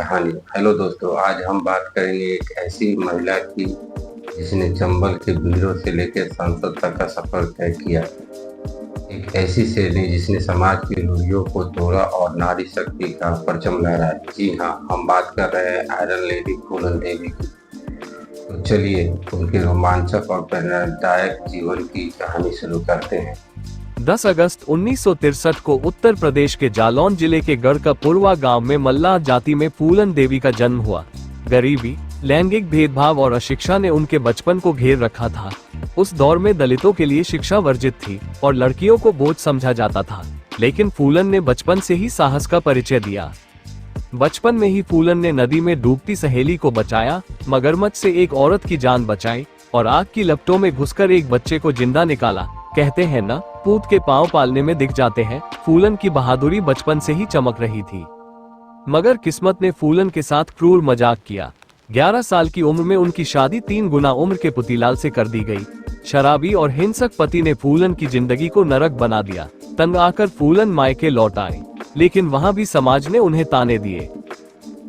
कहानी। हेलो दोस्तों, आज हम बात करेंगे एक ऐसी महिला की जिसने चंबल के बीड़ों से लेकर संसद तक का सफर तय किया। एक ऐसी शेरनी जिसने समाज की रूढ़ियों को तोड़ा और नारी शक्ति का परचम लहराया। जी हाँ, हम बात कर रहे हैं आयरन लेडी फूलन देवी की। तो चलिए उनके रोमांचक और प्रेरणादायक जीवन की कहानी शुरू करते हैं। 10 अगस्त 1963 को उत्तर प्रदेश के जालौन जिले के गढ़ का पुरवा गांव में मल्लाह जाति में फूलन देवी का जन्म हुआ। गरीबी, लैंगिक भेदभाव और अशिक्षा ने उनके बचपन को घेर रखा था। उस दौर में दलितों के लिए शिक्षा वर्जित थी और लड़कियों को बोझ समझा जाता था, लेकिन फूलन ने बचपन से ही साहस का परिचय दिया। बचपन में ही फूलन ने नदी में डूबती सहेली को बचाया, मगरमच्छ से एक औरत की जान बचाई और आग की लपटों में घुसकर एक बच्चे को जिंदा निकाला। कहते हैं ना, पूत के पांव पालने में दिख जाते हैं। फूलन की बहादुरी बचपन से ही चमक रही थी, मगर किस्मत ने फूलन के साथ क्रूर मजाक किया। 11 साल की उम्र में उनकी शादी 3 गुना उम्र के पुतीलाल से कर दी गई। शराबी और हिंसक पति ने फूलन की जिंदगी को नरक बना दिया। तंग आकर फूलन मायके लौट आए, लेकिन वहां भी समाज ने उन्हें ताने दिए।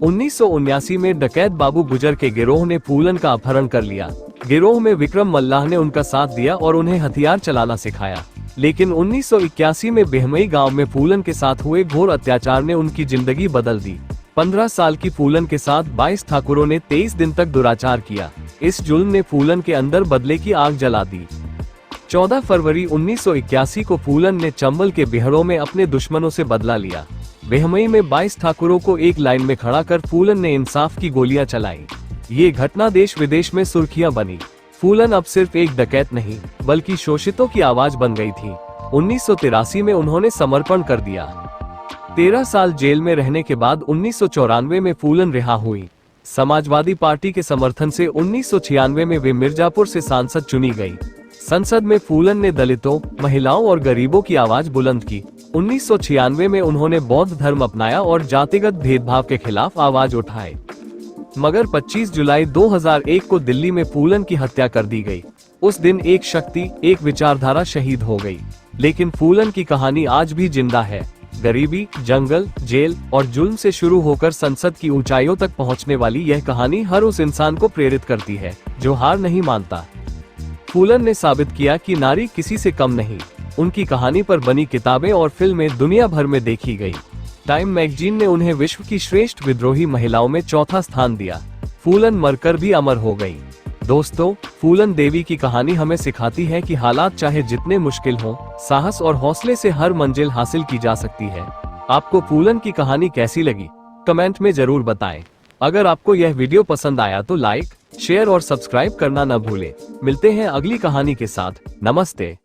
1979 में डकैत बाबू गुजर के गिरोह ने फूलन का अपहरण कर लिया। गिरोह में विक्रम मल्लाह ने उनका साथ दिया और उन्हें हथियार चलाना सिखाया, लेकिन 1981 में बेहमई गांव में फूलन के साथ हुए घोर अत्याचार ने उनकी जिंदगी बदल दी। 15 साल की फूलन के साथ 22 ठाकुरों ने 23 दिन तक दुराचार किया। इस जुल्म ने फूलन के अंदर बदले की आग जला दी। 14 फरवरी 1981 को फूलन ने चंबल के बिहड़ों में अपने दुश्मनों से बदला लिया। बेहमई में 22 ठाकुरों को एक लाइन में खड़ा कर फूलन ने इंसाफ की गोलियां चलाई। ये घटना देश विदेश में सुर्खियां बनी। फूलन अब सिर्फ एक डकैत नहीं, बल्कि शोषितों की आवाज बन गई थी। 1983 में उन्होंने समर्पण कर दिया। 13 साल जेल में रहने के बाद 1994 में फूलन रिहा हुई। समाजवादी पार्टी के समर्थन से 1996 में वे मिर्जापुर से सांसद चुनी गई। संसद में फूलन ने दलितों, महिलाओं और गरीबों की आवाज बुलंद की। 1996 में उन्होंने बौद्ध धर्म अपनाया और जातिगत भेदभाव के खिलाफ आवाज उठाई। मगर 25 जुलाई 2001 को दिल्ली में फूलन की हत्या कर दी गई। उस दिन एक शक्ति, एक विचारधारा शहीद हो गई, लेकिन फूलन की कहानी आज भी जिंदा है। गरीबी, जंगल, जेल और जुल्म से शुरू होकर संसद की ऊंचाइयों तक पहुंचने वाली यह कहानी हर उस इंसान को प्रेरित करती है जो हार नहीं मानता। फूलन ने साबित किया कि नारी किसी से कम नहीं। उनकी कहानी पर बनी किताबें और फिल्में दुनिया भर में देखी गई। टाइम मैगजीन ने उन्हें विश्व की श्रेष्ठ विद्रोही महिलाओं में 4था स्थान दिया। फूलन मरकर भी अमर हो गई। दोस्तों, फूलन देवी की कहानी हमें सिखाती है कि हालात चाहे जितने मुश्किल हों, साहस और हौसले से हर मंजिल हासिल की जा सकती है। आपको फूलन की कहानी कैसी लगी? कमेंट में जरूर बताएं। अगर आपको यह वीडियो पसंद आया तो लाइक, शेयर और सब्सक्राइब करना न भूलें। मिलते हैं अगली कहानी के साथ। नमस्ते।